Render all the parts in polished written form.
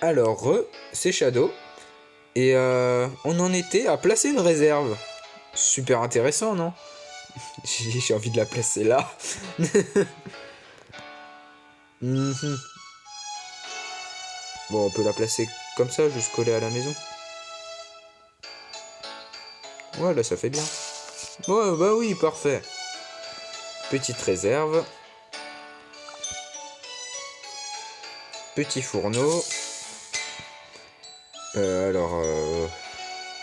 Alors, c'est Shadow. Et on en était à placer une réserve. Super intéressant, non? J'ai envie de la placer là. Mhm. Bon, on peut la placer comme ça, juste collée à la maison. Ouais, là, ça fait bien. Ouais, bah oui, parfait. Petite réserve. Petit fourneau.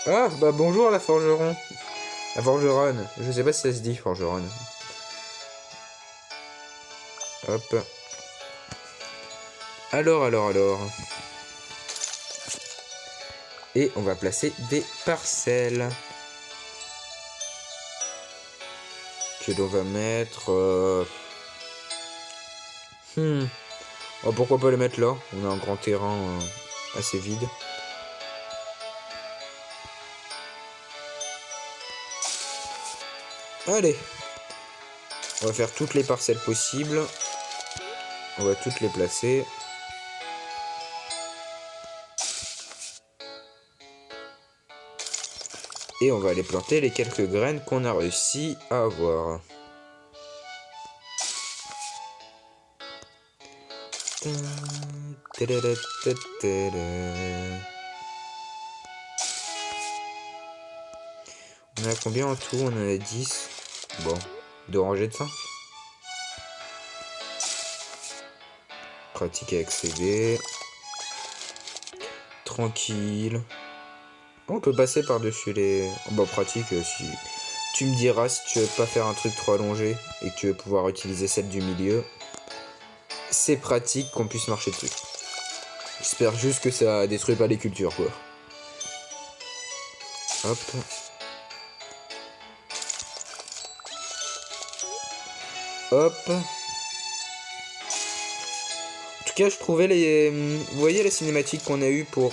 Ah, bah bonjour la forgeron. La forgeronne. Je sais pas si ça se dit, forgeronne. Hop. Alors. Et on va placer des parcelles. Que l'on va mettre... Oh, pourquoi pas les mettre là? On a un grand terrain assez vide. Allez. On va faire toutes les parcelles possibles. On va toutes les placer. Et on va aller planter les quelques graines qu'on a réussi à avoir. On a combien en tout? On en a 10. Bon, 2 rangées de 5. Pratique à accéder. Tranquille. On peut passer par-dessus les... Oh, bah pratique si... Tu me diras si tu veux pas faire un truc trop allongé et que tu veux pouvoir utiliser celle du milieu. C'est pratique qu'on puisse marcher dessus. J'espère juste que ça détruit pas les cultures, quoi. Hop. Hop. En tout cas, je trouvais les... Vous voyez les cinématiques qu'on a eu pour...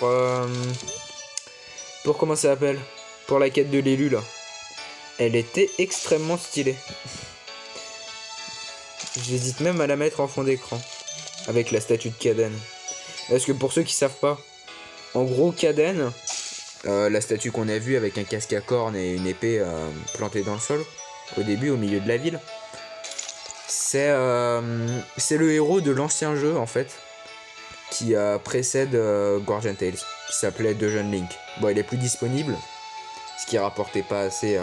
Pour comment ça s'appelle? Pour la quête de l'élu, là. Elle était extrêmement stylée. J'hésite même à la mettre en fond d'écran. Avec la statue de Kaden. Parce que pour ceux qui savent pas, en gros, Kaden, la statue qu'on a vue avec un casque à cornes et une épée plantée dans le sol, au début, au milieu de la ville, c'est le héros de l'ancien jeu, en fait, qui précède Guardian Tales, qui s'appelait Dungeon Link. Bon, il est plus disponible, ce qui rapportait pas assez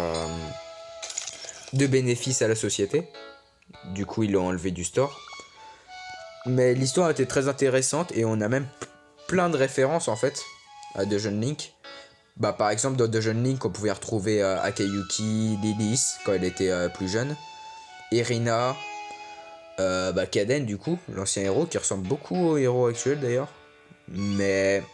de bénéfices à la société. Du coup, ils l'ont enlevé du store. Mais l'histoire était très intéressante et on a même plein de références en fait à Dungeon Link. Bah, par exemple, dans Dungeon Link, on pouvait retrouver Akayuki, Lilith quand elle était plus jeune, Irina, Kaden du coup, l'ancien héros qui ressemble beaucoup au héros actuel d'ailleurs. Mais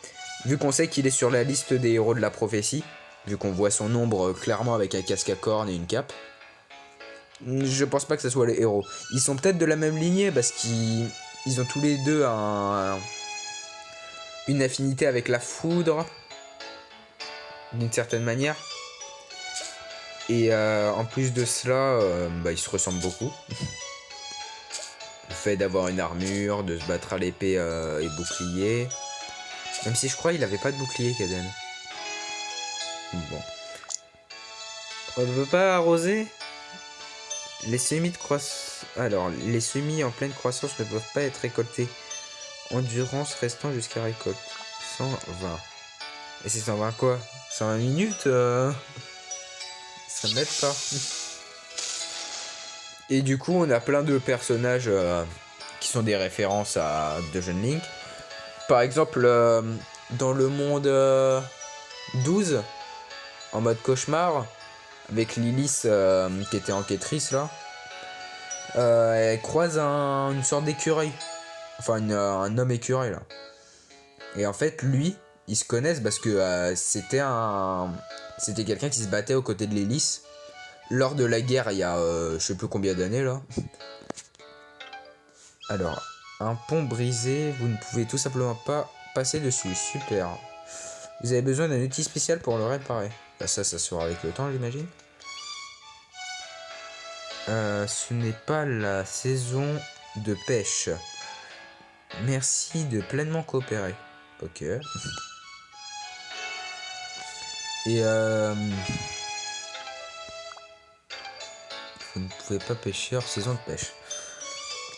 vu qu'on sait qu'il est sur la liste des héros de la prophétie, vu qu'on voit son ombre clairement avec un casque à cornes et une cape, je pense pas que ce soit les héros. Ils sont peut-être de la même lignée parce qu'ils ont tous les deux une affinité avec la foudre, d'une certaine manière. Et en plus de cela, ils se ressemblent beaucoup. Le fait d'avoir une armure, de se battre à l'épée et bouclier. Même si je crois qu'il avait pas de bouclier, Kaden. Bon. On ne peut pas arroser les semis de croissance. Alors, les semis en pleine croissance ne peuvent pas être récoltés. Endurance restant jusqu'à récolte. 120. Et c'est 120 quoi? 120 minutes Ça m'aide pas. Et du coup, on a plein de personnages qui sont des références à Dungeon Link. Par exemple, dans le monde 12, en mode cauchemar, avec Lilith qui était enquêtrice là, elle croise une sorte d'écureuil. Enfin, un homme écureuil là. Et en fait, lui, ils se connaissent parce que c'était quelqu'un qui se battait aux côtés de Lilith lors de la guerre il y a je sais plus combien d'années là. Alors, un pont brisé, vous ne pouvez tout simplement pas passer dessus. Super. Vous avez besoin d'un outil spécial pour le réparer. Bah ça se fera avec le temps, j'imagine. Ce n'est pas la saison de pêche. Merci de pleinement coopérer. Ok. Et vous ne pouvez pas pêcher hors saison de pêche.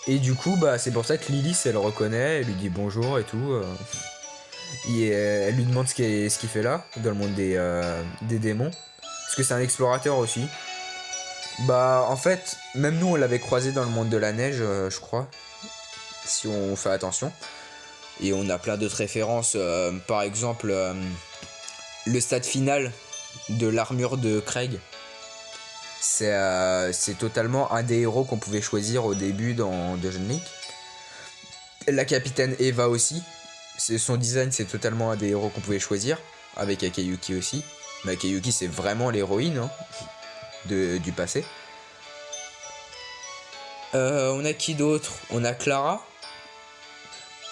Et du coup, bah, c'est pour ça que Lilith, elle le reconnaît, elle lui dit bonjour et tout. Et elle lui demande ce qu'il fait là, dans le monde des démons. Parce que c'est un explorateur aussi. Bah, en fait, même nous, on l'avait croisé dans le monde de la neige, je crois. Si on fait attention. Et on a plein d'autres références. Par exemple, le stade final de l'armure de Craig. C'est totalement un des héros qu'on pouvait choisir au début dans Dungeon Link. La capitaine Eva aussi. Son design, c'est totalement un des héros qu'on pouvait choisir. Avec Akeyuki aussi. Mais Akeyuki, c'est vraiment l'héroïne hein, du passé. On a qui d'autre? On a Clara.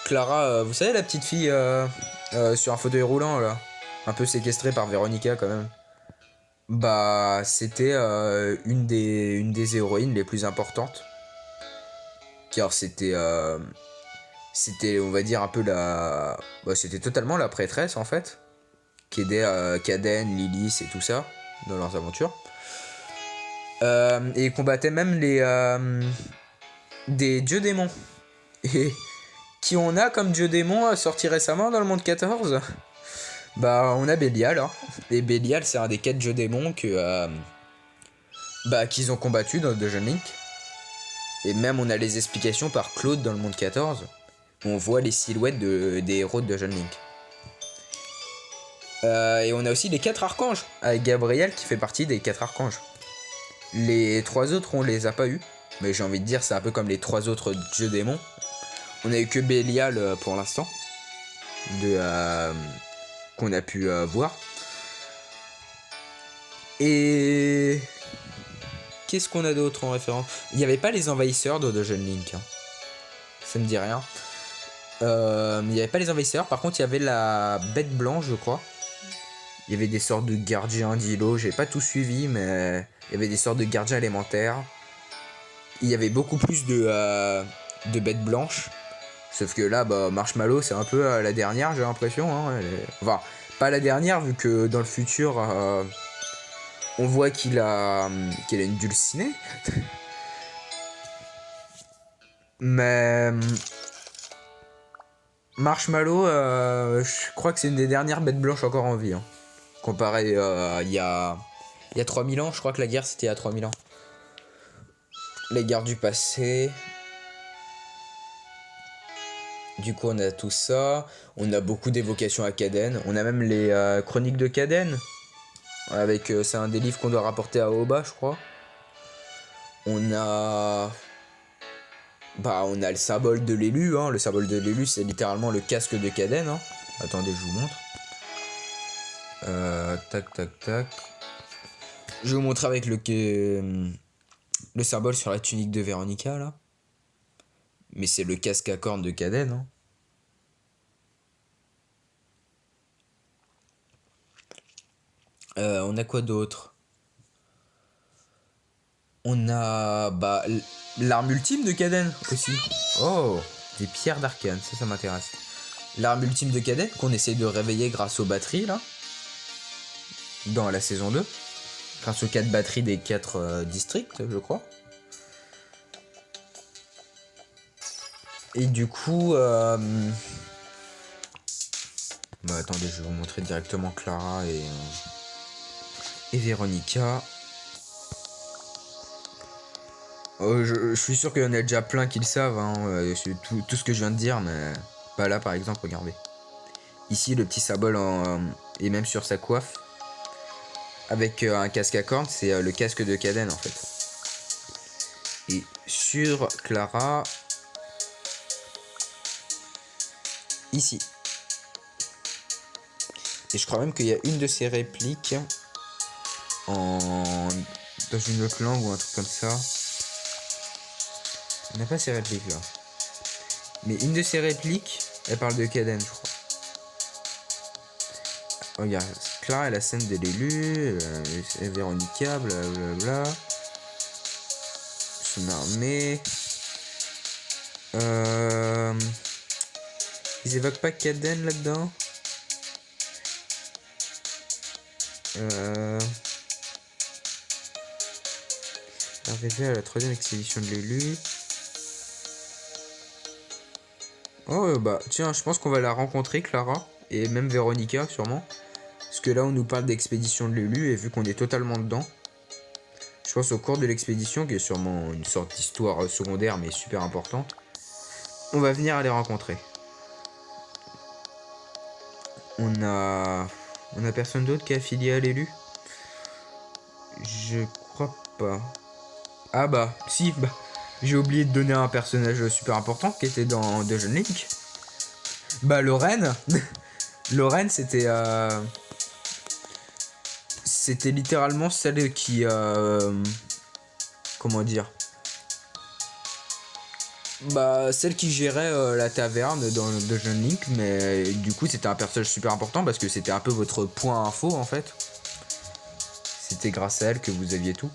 Clara, vous savez la petite fille sur un fauteuil roulant là, un peu séquestrée par Véronica quand même. Bah c'était une des héroïnes les plus importantes. Car c'était on va dire un peu c'était totalement la prêtresse en fait. Qui aidait Kaden, Lilith et tout ça dans leurs aventures. Et combattait même des dieux démons. Et qui on a comme dieu démon sorti récemment dans le monde 14? Bah on a Bélial hein. Et Bélial c'est un des 4 dieux démons qu'ils ont combattu dans Dungeon Link. Et même on a les explications par Claude dans le monde 14 où on voit les silhouettes des héros de Dungeon Link. Et on a aussi les 4 archanges avec Gabriel qui fait partie des 4 archanges. Les 3 autres on les a pas eu, mais j'ai envie de dire c'est un peu comme les 3 autres dieux démons. On a eu que Bélial pour l'instant qu'on a pu voir. Et qu'est-ce qu'on a d'autre en référence? Il n'y avait pas les envahisseurs de Dungeon Link. Hein. Ça me dit rien. Il n'y avait pas les envahisseurs. Par contre, il y avait la bête blanche, je crois. Il y avait des sortes de gardiens d'îlots. J'ai pas tout suivi, mais il y avait des sortes de gardiens élémentaires. Il y avait beaucoup plus de bêtes blanches. Sauf que là, Marshmallow, c'est un peu la dernière, j'ai l'impression. Hein. Enfin, pas la dernière, vu que dans le futur, on voit qu'elle a une dulcinée. Mais Marshmallow, je crois que c'est une des dernières bêtes blanches encore en vie. Hein. Comparé il y a 3000 ans, je crois que la guerre c'était il y a 3000 ans. Les guerres du passé. Du coup, on a tout ça. On a beaucoup d'évocations à Kaden. On a même les chroniques de Kaden. Avec, c'est un des livres qu'on doit rapporter à Oba, je crois. On a le symbole de l'élu. Hein. Le symbole de l'élu, c'est littéralement le casque de Kaden. Hein. Attendez, je vous montre. Tac, tac, tac. Je vais vous montrer avec le symbole sur la tunique de Véronica, là. Mais c'est le casque à cornes de Kaden. Hein. On a quoi d'autre? On a l'arme ultime de Kaden aussi. Oh, des pierres d'arcane, ça m'intéresse. L'arme ultime de Kaden qu'on essaye de réveiller grâce aux batteries là. Dans la saison 2. Grâce aux 4 batteries des 4 districts, je crois. Et du coup... attendez, je vais vous montrer directement Clara et Véronica. Je suis sûr qu'il y en a déjà plein qui le savent, hein, tout ce que je viens de dire, mais pas là par exemple, regardez. Ici, le petit symbole et même sur sa coiffe, avec un casque à cornes, c'est le casque de Kaden en fait. Et sur Clara, ici. Et je crois même qu'il y a une de ces répliques dans une autre langue ou un truc comme ça. On n'a pas ces répliques là. Mais une de ces répliques, elle parle de Kaden, je crois. Regarde, Clara est la scène de l'élu, Véronica, blablabla. Son armée. Ils évoquent pas Kaden là-dedans. Arrivé à la 3e expédition de l'élu. Oh bah tiens, je pense qu'on va la rencontrer, Clara. Et même Véronica sûrement. Parce que là on nous parle d'expédition de l'élu et vu qu'on est totalement dedans. Je pense au cours de l'expédition, qui est sûrement une sorte d'histoire secondaire mais super importante. On va venir à les rencontrer. On a personne d'autre qui est affilié à l'élu. Je crois pas. Ah bah, si, bah. J'ai oublié de donner un personnage super important qui était dans Dungeon Link. Bah, Lorraine. Lorraine, c'était... C'était littéralement celle qui... Comment dire, bah, celle qui gérait la taverne dans Dungeon Link, mais du coup c'était un personnage super important parce que c'était un peu votre point info en fait. C'était grâce à elle que vous aviez tout.